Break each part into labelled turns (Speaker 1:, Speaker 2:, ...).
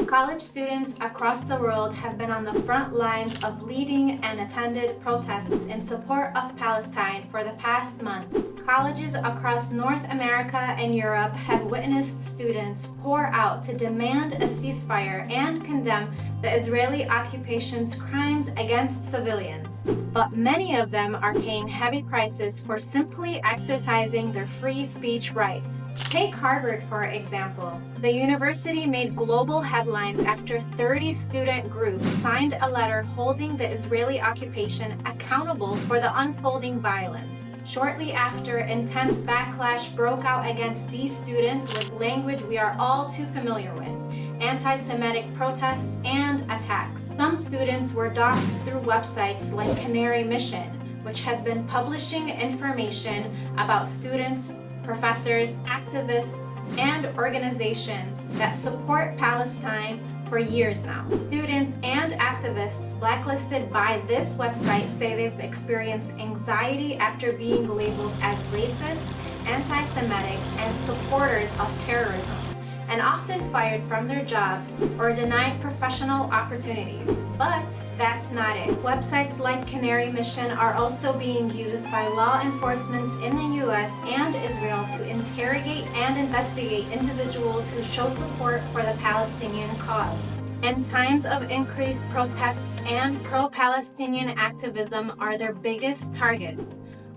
Speaker 1: College students across the world have been on the front lines of leading and attended protests in support of Palestine for the past month. Colleges across North America and Europe have witnessed students pour out to demand a ceasefire and condemn the Israeli occupation's crimes against civilians. But many of them are paying heavy prices for simply exercising their free speech rights. Take Harvard, for example. The university made global headlines after 30 student groups signed a letter holding the Israeli occupation accountable for the unfolding violence. Shortly after, intense backlash broke out against these students with language we are all too familiar with: anti-Semitic protests and attacks. Some students were doxxed through websites like Canary Mission, which has been publishing information about students, professors, activists, and organizations that support Palestine for years now. Students and activists blacklisted by this website say they've experienced anxiety after being labeled as racist, anti-Semitic, and supporters of terrorism, and often fired from their jobs or denied professional opportunities. But that's not it. Websites like Canary Mission are also being used by law enforcement in the US and Israel to interrogate and investigate individuals who show support for the Palestinian cause. In times of increased protests and pro-Palestinian activism are their biggest targets.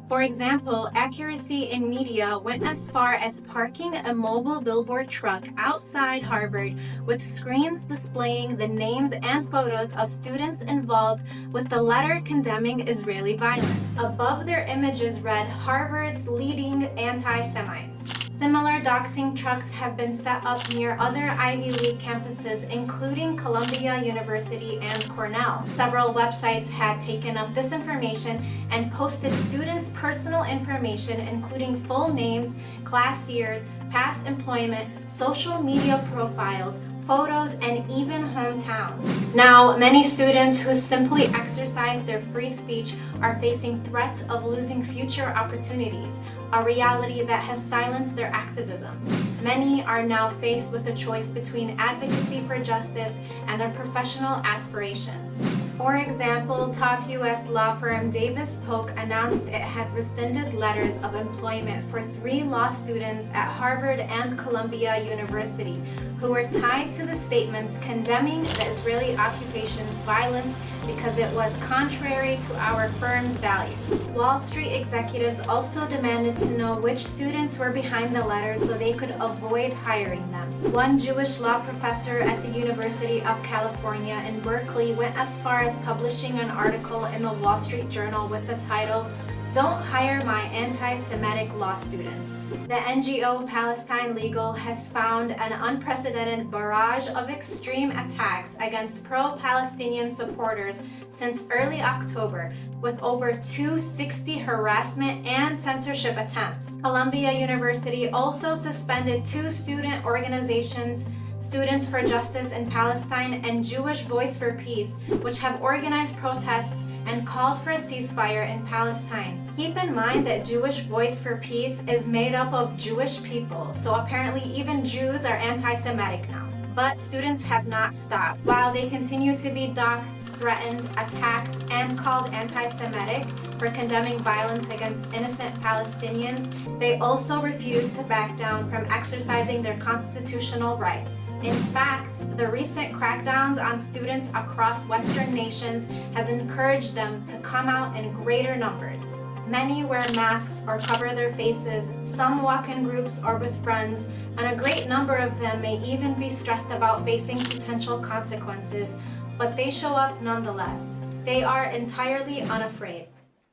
Speaker 1: For example, Accuracy in Media went as far as parking a mobile billboard truck outside Harvard with screens displaying the names and photos of students involved with the letter condemning Israeli violence. Above their images read Harvard's leading anti-Semites. Similar doxing trucks have been set up near other Ivy League campuses, including Columbia University and Cornell. Several websites had taken up this information and posted students' personal information, including full names, class year, past employment, social media profiles, photos, and even hometowns. Now, many students who simply exercise their free speech are facing threats of losing future opportunities, a reality that has silenced their activism. Many are now faced with a choice between advocacy for justice and their professional aspirations. For example, top U.S. law firm Davis Polk announced it had rescinded letters of employment for 3 law students at Harvard and Columbia University who were tied to the statements condemning the Israeli occupation's violence because it was contrary to our firm's values. Wall Street executives also demanded to know which students were behind the letters so they could avoid hiring them. One Jewish law professor at the University of California in Berkeley went as far as publishing an article in the Wall Street Journal with the title, "Don't hire my anti-Semitic law students." The NGO Palestine Legal has found an unprecedented barrage of extreme attacks against pro-Palestinian supporters since early October, with over 260 harassment and censorship attempts. Columbia University also suspended 2 student organizations, Students for Justice in Palestine and Jewish Voice for Peace, which have organized protests and called for a ceasefire in Palestine. Keep in mind that Jewish Voice for Peace is made up of Jewish people, so apparently even Jews are anti-Semitic now. But students have not stopped. While they continue to be doxxed, threatened, attacked, and called anti-Semitic for condemning violence against innocent Palestinians, they also refuse to back down from exercising their constitutional rights. In fact, the recent crackdowns on students across Western nations has encouraged them to come out in greater numbers. Many wear masks or cover their faces, some walk in groups or with friends, and a great number of them may even be stressed about facing potential consequences, but they show up nonetheless. They are entirely unafraid.